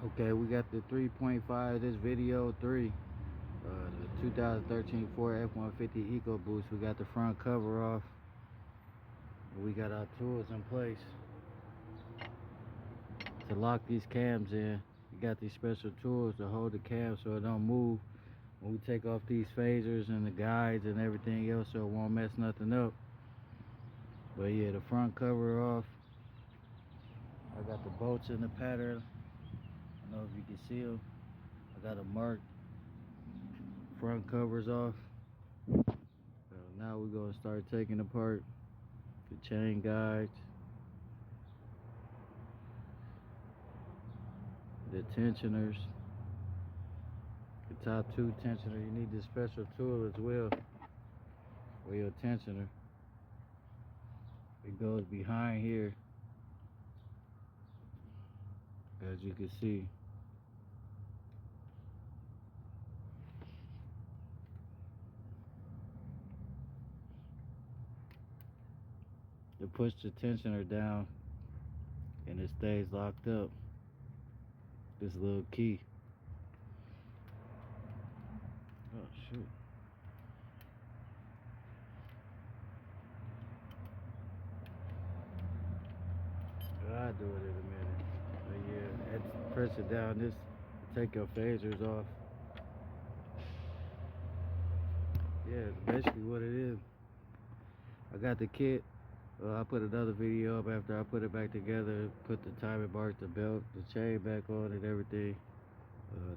Okay, we got the 3.5, this video 3, the 2013 Ford F-150 EcoBoost. We got the front cover off. We got our tools in place to lock these cams in. We got these special tools to hold the cam so it don't move when we take off these phasers and the guides and everything else, so it won't mess nothing up. But yeah, the front cover off. I got the bolts in the pattern. I don't know if you can see them. I got a marked front covers off. So now we're gonna start taking apart the chain guides, the tensioners, the top two tensioner. You need this special tool as well for your tensioner. It goes behind here, as you can see. To push the tensioner down and it stays locked up. This little key. Oh shoot. I'll do it in a minute. But yeah, let's press it down. This take your phasers off. Yeah, it's basically what it is. I got the kit. I put another video up after I put it back together, put the timing mark, the belt, the chain back on and everything.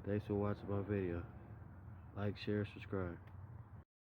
Thanks for watching my video. Like, share, subscribe.